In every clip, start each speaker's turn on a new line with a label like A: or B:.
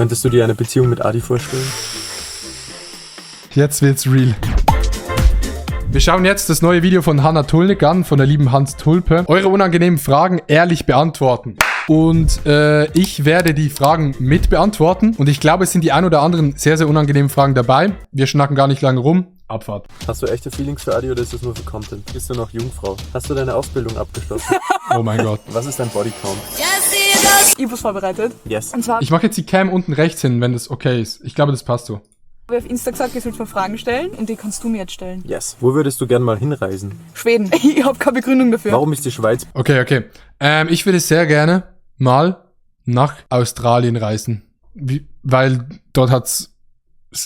A: Könntest du dir eine Beziehung mit Adi vorstellen?
B: Jetzt wird's real. Wir schauen jetzt das neue Video von Hannah Tulnik an, von der lieben Hans Tulpe. Eure unangenehmen Fragen ehrlich beantworten. Und ich werde die Fragen mit beantworten. Und ich glaube, es sind die ein oder anderen sehr, sehr unangenehmen Fragen dabei. Wir schnacken gar nicht lange rum. Abfahrt.
A: Hast du echte Feelings für Adi oder ist das nur für Content? Bist du noch Jungfrau? Hast du deine Ausbildung abgeschlossen?
B: Oh mein Gott.
A: Was ist dein Bodycount?
C: Ich hab's vorbereitet.
A: Yes.
C: Und zwar
B: Ich mache jetzt die Cam unten rechts hin, wenn das okay ist. Ich glaube, das passt so.
C: habe ich auf Insta gesagt, ihr sollt mir Fragen stellen und die kannst du mir jetzt stellen.
A: Yes. Wo würdest du gern mal hinreisen?
C: Schweden. Ich habe keine Begründung dafür.
A: Warum ist die Schweiz
B: Okay. Ich würde sehr gerne mal nach Australien reisen. Weil dort hat's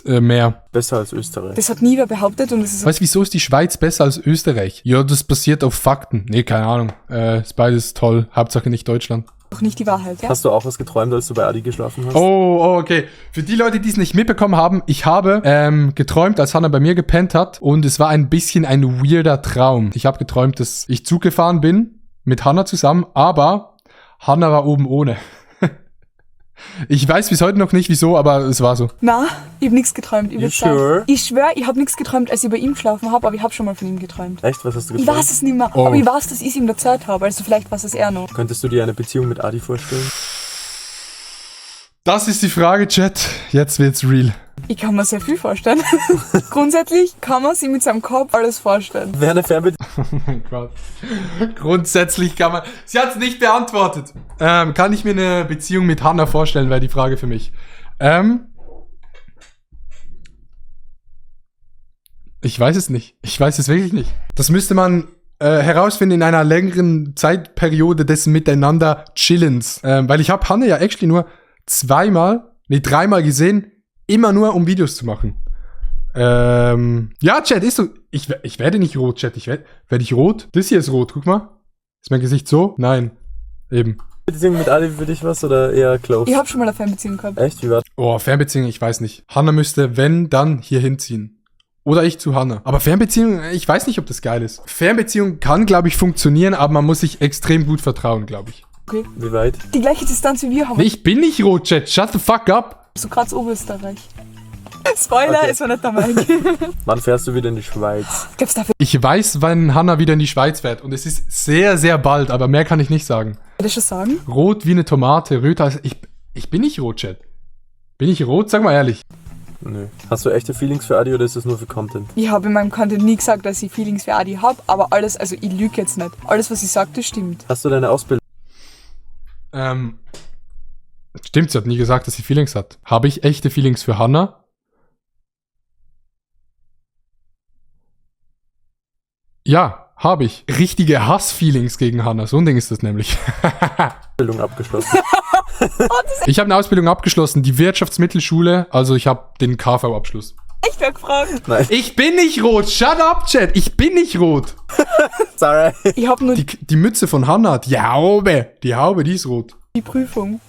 B: mehr.
A: besser als Österreich?
C: Das hat nie wer behauptet und es ist
B: Weißt du, wieso ist die Schweiz besser als Österreich? Ja, das basiert auf Fakten. Nee, keine Ahnung. Ist beides toll. Hauptsache nicht Deutschland.
C: auch nicht die Wahrheit. Ja?
A: Hast du auch was geträumt, als du bei Adi geschlafen hast?
B: Oh, okay. Für die Leute, die es nicht mitbekommen haben, ich habe geträumt, als Hannah bei mir gepennt hat und es war ein bisschen ein weirder Traum. Ich habe geträumt, dass ich Zug gefahren bin mit Hannah zusammen, aber Hannah war oben ohne. Ich weiß bis heute noch nicht wieso, aber es war so.
C: Na, ich habe nichts geträumt. Ich,
A: You sure?
C: ich schwöre, ich habe nichts geträumt, als ich bei ihm geschlafen habe, aber ich habe schon mal von ihm geträumt.
A: Echt? Was hast du
C: Ich
A: geträumt?
C: weiß es nicht mehr,
B: Oh.
C: aber ich weiß, dass ich es ihm erzählt habe, also vielleicht weiß es er noch.
A: Könntest du dir eine Beziehung mit Adi vorstellen?
B: Das ist die Frage, Chat. Jetzt wird's real.
C: Ich kann mir sehr viel vorstellen. Grundsätzlich kann man sich mit seinem Kopf alles vorstellen.
A: Wäre eine Fernbeziehung
B: Oh mein Gott. Grundsätzlich kann man... Sie hat es nicht beantwortet. Kann ich mir eine Beziehung mit Hannah vorstellen, wäre die Frage für mich. Ich weiß es nicht. Ich weiß es wirklich nicht. Das müsste man herausfinden in einer längeren Zeitperiode des Miteinander Chillens. Weil ich habe Hannah ja actually nur dreimal gesehen, immer nur um Videos zu machen. Ja, Chat, ist so. Ich werde nicht rot, Chat. Werde ich rot? Das hier ist rot, guck mal. Ist mein Gesicht so? Nein. Eben.
A: mit Adi für dich was oder eher close?
C: Ich habe schon mal eine Fernbeziehung gehabt.
A: Echt? Wie war
B: Oh, Fernbeziehung, ich weiß nicht. Hannah müsste, wenn, dann hier hinziehen. Oder ich zu Hannah. Aber Fernbeziehung, ich weiß nicht, ob das geil ist. Fernbeziehung kann, glaube ich, funktionieren, aber man muss sich extrem gut vertrauen, glaube ich.
C: Okay.
A: Wie weit?
C: Die gleiche Distanz wie wir haben.
B: Nee, ich bin nicht rot, Chat. Shut the fuck up.
C: So Graz Oberösterreich. Spoiler,
A: Okay.
C: es war nicht der Mike.
A: Wann fährst du wieder in die Schweiz?
C: Glaubst du dafür
B: Ich weiß, wann Hannah wieder in die Schweiz fährt. Und es ist sehr, sehr bald, aber mehr kann ich nicht sagen.
C: das schon sagen?
B: Rot wie eine Tomate, röter als... Ich bin nicht rot, Chat. Bin ich rot? Sag mal ehrlich.
A: Nö. Hast du echte Feelings für Adi oder ist das nur für Content?
C: Ich habe in meinem Content nie gesagt, dass ich Feelings für Adi habe, aber alles, also ich lüge jetzt nicht. Alles, was ich sage, das stimmt.
A: Hast du deine Ausbildung?
B: Stimmt, sie hat nie gesagt, dass sie Feelings hat. Habe ich echte Feelings für Hannah? Ja, habe ich. Richtige Hassfeelings gegen Hannah. So ein Ding ist das nämlich.
A: Abgeschlossen.
B: Ich habe eine Ausbildung abgeschlossen, die Wirtschaftsmittelschule. Also ich habe den KV-Abschluss.
C: Ich werde gefragt.
A: Nein.
B: Ich bin nicht rot. Shut up, Chat. Ich bin nicht rot.
A: Sorry.
C: Ich habe nur
B: Die Mütze von Hannah, die Haube, die ist rot.
C: die Prüfung.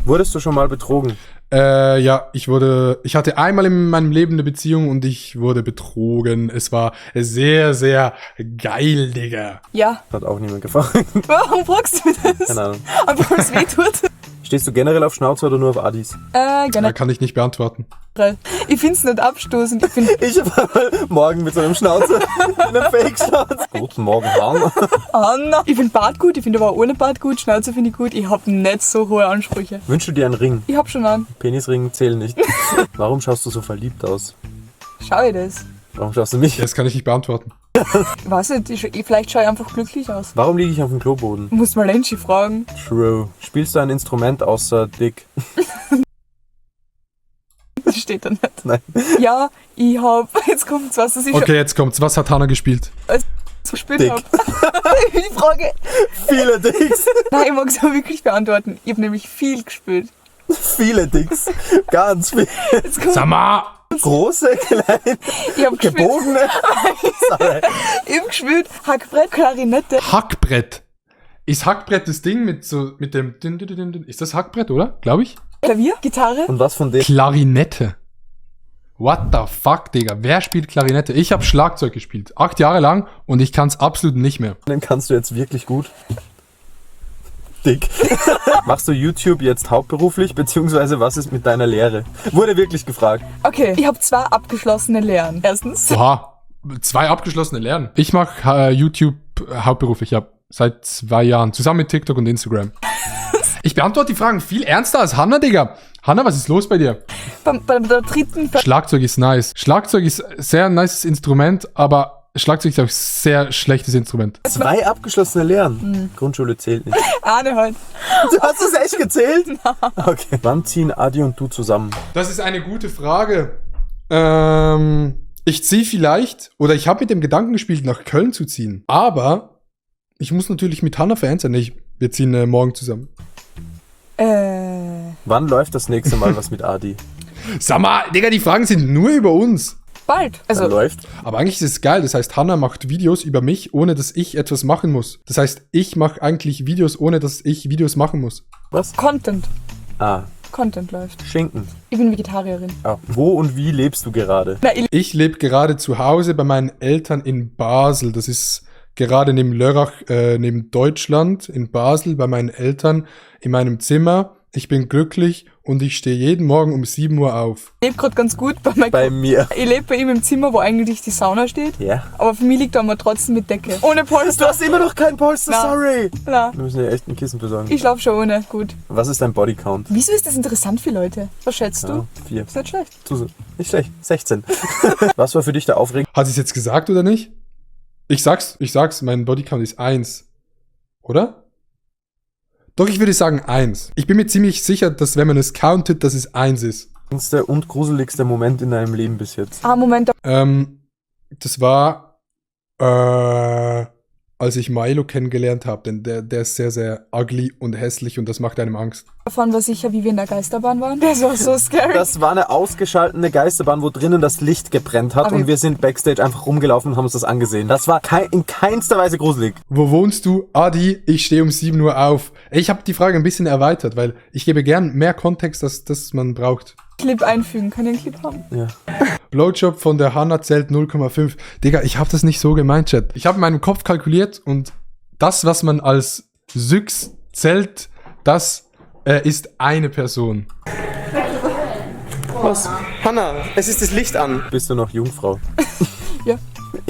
A: Wurdest du schon mal betrogen?
B: Ja, ich hatte einmal in meinem Leben eine Beziehung und ich wurde betrogen. Es war sehr, sehr geil, Digga.
C: Ja.
A: Hat auch niemand gefragt.
C: Warum fragst du mir das?
A: Keine Ahnung.
C: Einfach weil es weh tut.
A: Stehst du generell auf Schnauze oder nur auf Adis?
C: Generell.
B: Kann ich nicht beantworten.
C: Ich find's nicht abstoßend. Ich find
A: Ich morgen mit so einem Schnauzer, einem Fake-Schnauzer. Guten Morgen, Hahn.
C: Anna. Ich find Bart gut, ich find aber auch ohne Bart gut. Schnauze finde ich gut. Ich hab nicht so hohe Ansprüche.
A: Wünschst du dir einen Ring?
C: Ich hab schon einen.
A: Penisring zählen nicht. Warum schaust du so verliebt aus?
C: Schau ich das?
A: Warum schaust du mich?
B: Das kann ich nicht beantworten.
C: Ich weiß nicht, vielleicht schaue ich einfach glücklich aus.
A: Warum liege ich auf dem Kloboden?
C: Muss mal Lenchi fragen.
A: True. Spielst du ein Instrument außer Dick?
C: Das steht da nicht.
A: Nein.
C: Ja, ich hab. Jetzt kommt's was, dass ich
B: Okay, jetzt kommt's. Was hat Hannah gespielt?
C: schon gespielt
A: Dick.
C: hab. Die Frage.
A: Viele Dicks.
C: Nein, ich mag es auch wirklich beantworten. Ich hab nämlich viel gespielt.
A: Viele Dicks. Ganz viel.
C: Jetzt kommt,
B: Sag mal!
A: Große, kleine,
C: ich hab gespielt.
A: gebogene. Sorry.
C: Ich hab gespielt. Hackbrett, Klarinette.
B: Hackbrett. Ist Hackbrett das Ding mit dem... Ist das Hackbrett, oder? Glaube ich.
C: Klavier, Gitarre.
A: Und was von denen?
B: Klarinette. What the fuck, Digga? Wer spielt Klarinette? Ich habe Schlagzeug gespielt. 8 Jahre lang und ich kann's absolut nicht mehr.
A: Kannst du jetzt wirklich gut? Dick. Machst du YouTube jetzt hauptberuflich, beziehungsweise was ist mit deiner Lehre? Wurde wirklich gefragt.
C: Okay, ich habe 2 abgeschlossene Lehren. Erstens.
B: Oha, 2 abgeschlossene Lernen. Ich mache YouTube hauptberuflich, ja, seit 2 Jahren, zusammen mit TikTok und Instagram. Ich beantworte die Fragen viel ernster als Hannah, Digga. Hannah, was ist los bei dir?
C: Bei der dritten...
B: Schlagzeug ist nice. Schlagzeug ist sehr nices Instrument, aber Schlagzeug ist auch sehr schlechtes Instrument.
A: 2 abgeschlossene Lehren. Grundschule zählt nicht.
C: Ahne halt.
A: Du hast es echt gezählt? Okay. Wann ziehen Adi und du zusammen?
B: Das ist eine gute Frage. Ich ziehe vielleicht, oder ich habe mit dem Gedanken gespielt, nach Köln zu ziehen. Aber ich muss natürlich mit Hannah Fans sein. Wir ziehen morgen zusammen.
A: Wann läuft das nächste Mal was mit Adi?
B: Sag mal, Digga, die Fragen sind nur über uns.
C: Bald.
A: Also
C: Also,
A: läuft.
B: Aber eigentlich ist es geil. Das heißt, Hannah macht Videos über mich, ohne dass ich etwas machen muss. Das heißt, ich mache eigentlich Videos, ohne dass ich Videos machen muss.
A: Was?
C: Content.
A: Ah,
C: Content läuft.
A: Schinken.
C: Ich bin Vegetarierin.
A: Ah. Wo und wie lebst du gerade?
C: Na,
B: Ich lebe gerade zu Hause bei meinen Eltern in Basel. Das ist gerade neben Lörrach, neben Deutschland, in Basel, bei meinen Eltern in meinem Zimmer. Ich bin glücklich und ich stehe jeden Morgen um 7 Uhr auf.
C: ich lebe gerade ganz gut
A: Bei mir.
C: Ich lebe bei ihm im Zimmer, wo eigentlich die Sauna steht.
A: Ja.
C: Aber für mich liegt da mal trotzdem mit Decke. Ohne
A: Du
C: Polster.
A: hast immer noch kein Polster,
C: Na.
A: sorry.
C: Na,
A: Wir müssen ja echt ein Kissen besorgen.
C: ich schlafe schon ohne. Gut.
A: Was ist dein Bodycount?
C: Wieso ist das interessant für Leute? Was schätzt
A: Ja,
C: du?
A: 4.
C: Ist nicht schlecht.
A: Nicht schlecht. 16. Was war für dich der Aufregung?
B: Hat sie es jetzt gesagt oder nicht? Ich sag's, mein Bodycount ist 1. Oder? Doch, ich würde sagen 1. Ich bin mir ziemlich sicher, dass wenn man es countet, dass es 1 ist.
A: Und gruseligste Moment in deinem Leben bis jetzt?
C: Moment.
B: Das war, als ich Milo kennengelernt habe, denn der ist sehr, sehr ugly und hässlich und das macht einem Angst.
C: Davon war sicher, wie wir in der Geisterbahn waren. Das war so scary.
A: Das war eine ausgeschaltete Geisterbahn, wo drinnen das Licht gebrennt hat
C: Aber
A: und wir sind backstage einfach rumgelaufen und haben uns das angesehen. Das war in keinster Weise gruselig.
B: Wo wohnst du? Adi, ich stehe um 7 Uhr auf. Ich habe die Frage ein bisschen erweitert, weil ich gebe gern mehr Kontext, als das man braucht.
C: Clip einfügen. Kann ich einen Clip haben?
A: Ja.
B: Blowjob von der Hannah zählt 0,5. Digga, ich habe das nicht so gemeint, Chat. Ich habe in meinem Kopf kalkuliert und das, was man als Syx zählt, das ist eine Person.
A: Was? Hanna, es ist das Licht an. Bist du noch Jungfrau?
C: Ja.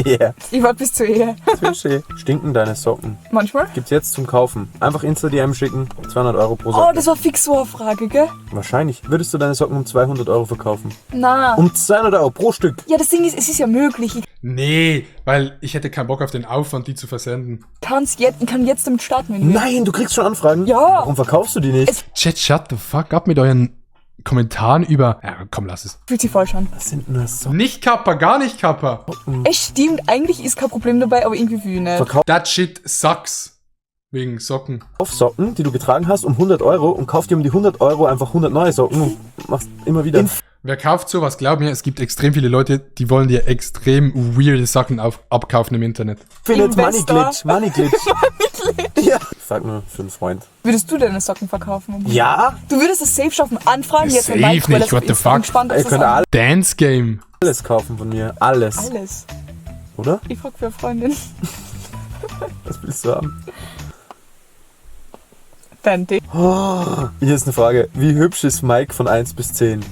A: Yeah.
C: Ich warte bis zur Ehe.
A: Fische. Stinken deine Socken?
C: Manchmal.
A: Gibt's jetzt zum Kaufen. Einfach Insta-DM schicken. 200 Euro pro
C: Oh,
A: Socke.
C: das war fix so eine Frage, gell?
A: Wahrscheinlich. Würdest du deine Socken um 200 Euro verkaufen?
C: Na.
A: Um 200 Euro pro Stück.
C: Ja, das Ding ist, es ist ja möglich. Ich
B: Nee, weil ich hätte keinen Bock auf den Aufwand, die zu versenden.
C: kann jetzt damit starten, wenn ich will.
A: Nein, du kriegst schon Anfragen.
C: Ja.
A: Warum verkaufst du die nicht?
B: Chat, shut the fuck up mit euren Kommentaren über... Ja, komm, lass es.
C: Fühlt sich falsch an.
A: Das sind nur Socken.
B: Nicht Kappa, gar nicht Kappa.
C: Es stimmt, eigentlich ist kein Problem dabei, aber irgendwie will ich nicht.
A: Verkauf
B: That shit sucks. Wegen Socken.
A: Socken, die du getragen hast, um 100 Euro und kauf dir um die 100 Euro einfach 100 neue Socken und machst immer wieder.
B: Wer kauft sowas? Glaub mir, es gibt extrem viele Leute, die wollen dir extrem weirde Sachen abkaufen im Internet.
A: Findet Money
C: Investor.
A: Glitch. Money Glitch. Ja. Ich frag nur für einen Freund.
C: Würdest du deine Socken verkaufen?
A: Ja?
C: Du würdest es safe schaffen, anfragen, jetzt
B: Safe
C: ein Mike, weil
B: nicht,
C: das
B: what the
C: ist
B: fuck?
C: gespannt, ob
A: Ihr
C: das
A: könnt
C: an-
B: Dance Game.
A: alles kaufen von mir. Alles.
C: Alles.
A: Oder?
C: Ich frag für eine Freundin.
A: Was willst du haben?
C: Dein Ding.
A: Oh, hier ist eine Frage. Wie hübsch ist Mike von 1 bis 10?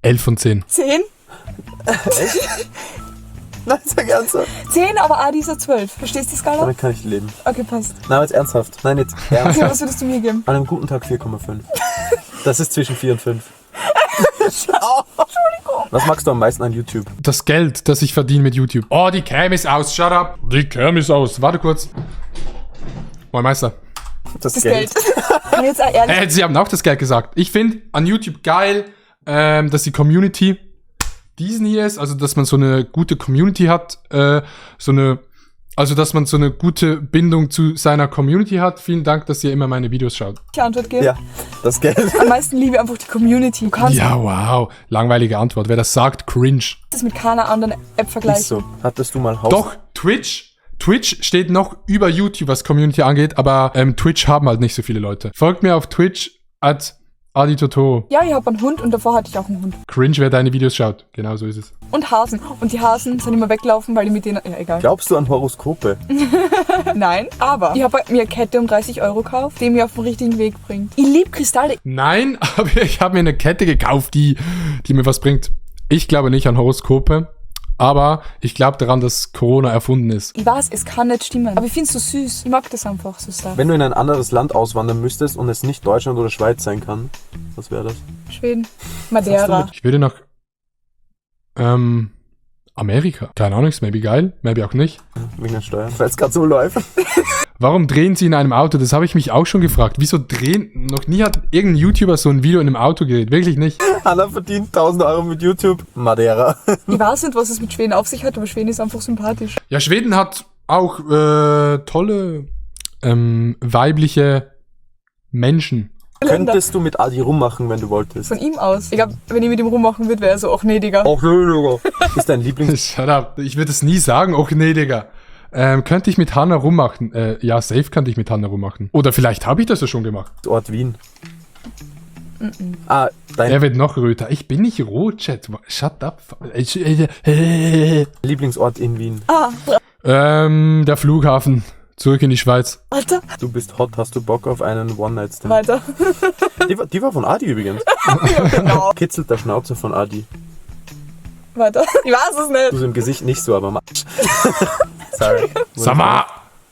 B: 11 von 10.
C: 10?
A: Nein, sag ernsthaft.
C: 10, aber Adi ist ja 12. Verstehst du die Skala?
A: Damit kann ich leben.
C: Okay, passt.
A: Nein, aber jetzt ernsthaft. Nein, jetzt
C: Okay,
A: ernsthaft.
C: was würdest du mir geben?
A: An einem guten Tag 4,5. Das ist zwischen 4 und 5.
C: Entschuldigung.
A: Was magst du am meisten an YouTube?
B: Das Geld, das ich verdiene mit YouTube. Oh, die Cam ist aus. Shut up. Die Cam ist aus. Warte kurz. Moin Meister.
A: Das
C: Das Geld. Kann ich jetzt auch ehrlich.
B: Sie haben auch das Geld gesagt. Ich finde an YouTube geil, dass die Community diesen hier ist, also dass man so eine gute Community hat, also dass man so eine gute Bindung zu seiner Community hat. Vielen Dank, dass ihr immer meine Videos schaut.
C: Die Antwort geben.
A: Ja, das Geld.
C: Am meisten liebe ich einfach die Community. Du kannst
B: Ja, wow. Langweilige Antwort. Wer das sagt, cringe.
C: das mit keiner anderen App
A: Nicht
C: vergleichen.
A: so. Hattest du mal Haus?
B: Doch, Twitch. Twitch steht noch über YouTube, was Community angeht, aber Twitch haben halt nicht so viele Leute. Folgt mir auf Twitch Adi Toto.
C: Ja, ich habe einen Hund und davor hatte ich auch einen Hund.
B: Cringe, wer deine Videos schaut. Genau so ist es.
C: Und Hasen. Und die Hasen sind immer weglaufen, weil ich mit denen... Ja, egal.
A: Glaubst du an Horoskope?
C: Nein, aber ich habe mir eine Kette um 30 Euro gekauft, die mich auf den richtigen Weg bringt. Ich liebe Kristalle.
B: Nein, aber ich habe mir eine Kette gekauft, die mir was bringt. Ich glaube nicht an Horoskope, aber ich glaube daran, dass Corona erfunden ist.
C: Ich weiß, es kann nicht stimmen, aber ich finde es so süß. Ich mag das einfach, so Stuff.
A: Wenn du in ein anderes Land auswandern müsstest und es nicht Deutschland oder Schweiz sein kann, was wäre das?
C: Schweden. Madeira.
B: Ich würde nach Amerika. Keine Ahnung, ist maybe geil, maybe auch nicht.
A: Wegen der Steuern, weil es gerade so läuft.
B: Warum drehen sie in einem Auto? Das habe ich mich auch schon gefragt. Wieso drehen? Noch nie hat irgendein YouTuber so ein Video in einem Auto gedreht. Wirklich nicht.
A: Hanna verdient 1000 Euro mit YouTube. Madeira.
C: Ich weiß nicht, was es mit Schweden auf sich hat, aber Schweden ist einfach sympathisch.
B: Ja, Schweden hat auch tolle weibliche Menschen.
A: Könntest du mit Adi rummachen, wenn du wolltest?
C: Von ihm aus. Ich glaube, wenn ich mit ihm rummachen würde, wäre er so, ach nee, Digga.
A: Ach nö, Digga. Ist dein Lieblings...
B: Shut up. Ich würde es nie sagen. Och nee, Digga. Könnte ich mit Hanna rummachen? Ja, safe könnte ich mit Hanna rummachen. Oder vielleicht habe ich das ja schon gemacht.
A: Ort Wien. Ah, dein
B: Er wird noch röter. Ich bin nicht rot, Chat. Shut up.
A: Lieblingsort in Wien.
B: Der Flughafen. Zurück in die Schweiz.
C: Alter,
A: Du bist hot, hast du Bock auf einen One-Night-Stand?
C: weiter.
A: Die war von Adi übrigens.
C: Genau.
A: Kitzelt der Schnauzer von Adi.
C: Weiter. Ich weiß es
A: Du
C: nicht.
A: so im Gesicht nicht so, aber Sorry.
B: Sag mal.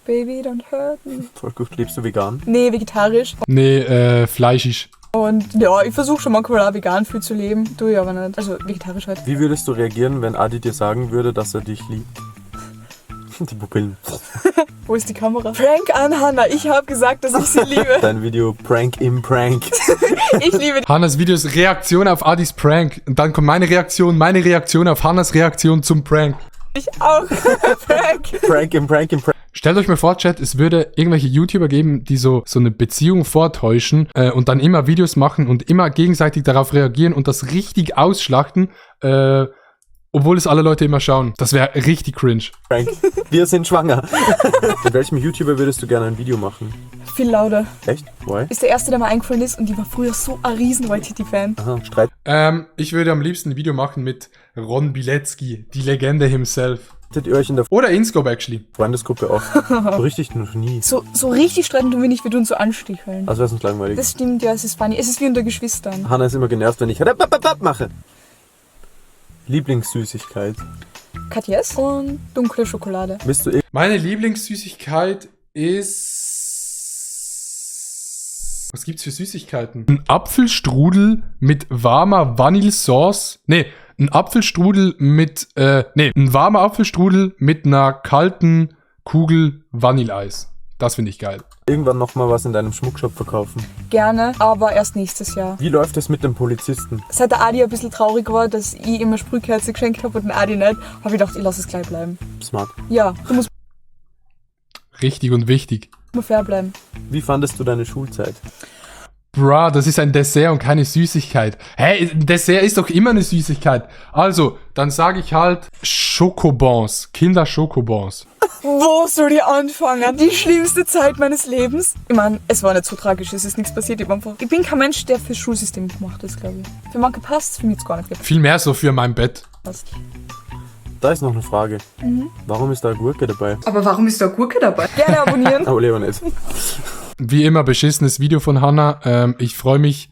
C: Baby, don't hurt me.
A: Voll gut. Lebst du vegan?
C: Nee, vegetarisch.
B: Nee, fleischig.
C: Und ja, ich versuche schon manchmal auch vegan viel zu leben. Tu ich aber nicht. Also vegetarisch halt.
A: Wie würdest du reagieren, wenn Adi dir sagen würde, dass er dich liebt? Die Pupillen.
C: Wo ist die Kamera? Prank an Hannah. Ich habe gesagt, dass ich sie liebe.
A: Dein Video Prank im Prank.
C: Ich liebe
B: Hannas Video ist Reaktion auf Adis Prank. Und dann kommt meine Reaktion auf Hannas Reaktion zum Prank.
C: dich auch. Prank.
A: Prank im Prank im Prank.
B: Stellt euch mal vor, Chat, es würde irgendwelche YouTuber geben, die so eine Beziehung vortäuschen und dann immer Videos machen und immer gegenseitig darauf reagieren und das richtig ausschlachten, obwohl es alle Leute immer schauen. Das wäre richtig cringe.
A: Prank. Wir sind schwanger. Mit welchem YouTuber würdest du gerne ein Video machen?
C: Viel lauter.
A: Echt? Why?
C: Ist der erste, der mir eingefallen ist und die war früher so ein riesen Waititi-Fan.
A: Aha, Streit.
B: Ich würde am liebsten ein Video machen mit Ron Bilecki, die Legende himself.
A: Hattet ihr euch in der
B: Oder Inscope, actually.
A: Freundesgruppe oft? So richtig noch nie.
C: So richtig streiten tun wir nicht, wir tun so ansticheln.
A: Also wäre es uns langweilig.
C: Das stimmt, ja, es ist funny. Es ist wie unter Geschwistern.
A: Hanna ist immer genervt, wenn ich mache. Lieblingssüßigkeit.
C: Katjes und dunkle Schokolade.
A: Bist du
B: Meine Lieblingssüßigkeit ist... Was gibt's für Süßigkeiten? Ein Apfelstrudel mit warmer Vanillesauce. Nee, ein Apfelstrudel mit... ein warmer Apfelstrudel mit einer kalten Kugel Vanilleeis. Das finde ich geil.
A: irgendwann nochmal was in deinem Schmuckshop verkaufen?
C: Gerne, aber erst nächstes Jahr.
A: Wie läuft es mit dem Polizisten?
C: Seit der Adi ein bisschen traurig war, dass ich immer Sprühkerze geschenkt habe und den Adi nicht, habe ich gedacht, ich lasse es gleich bleiben.
A: Smart.
C: Ja, du musst
B: Richtig und wichtig.
C: immer fair bleiben.
A: Wie fandest du deine Schulzeit?
B: Bruh, das ist ein Dessert und keine Süßigkeit. Hä, ein Dessert ist doch immer eine Süßigkeit. Also, dann sage ich halt Schokobons, Kinder-Schokobons.
C: Wo soll ich anfangen? Die schlimmste Zeit meines Lebens? Ich meine, es war nicht so tragisch, es ist nichts passiert. Ich bin kein Mensch, der fürs Schulsystem gemacht ist, glaube ich. Für manche passt es, für mich jetzt gar nicht
B: Viel mehr so für mein Bett.
C: gepasst.
A: Da ist noch eine Frage. Warum ist da Gurke dabei?
C: Aber warum ist da Gurke dabei? Gerne abonnieren.
A: Oh, lieber nicht.
B: Wie immer, beschissenes Video von Hannah. Ich freue mich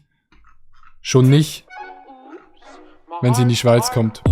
B: schon nicht, wenn sie in die Schweiz kommt.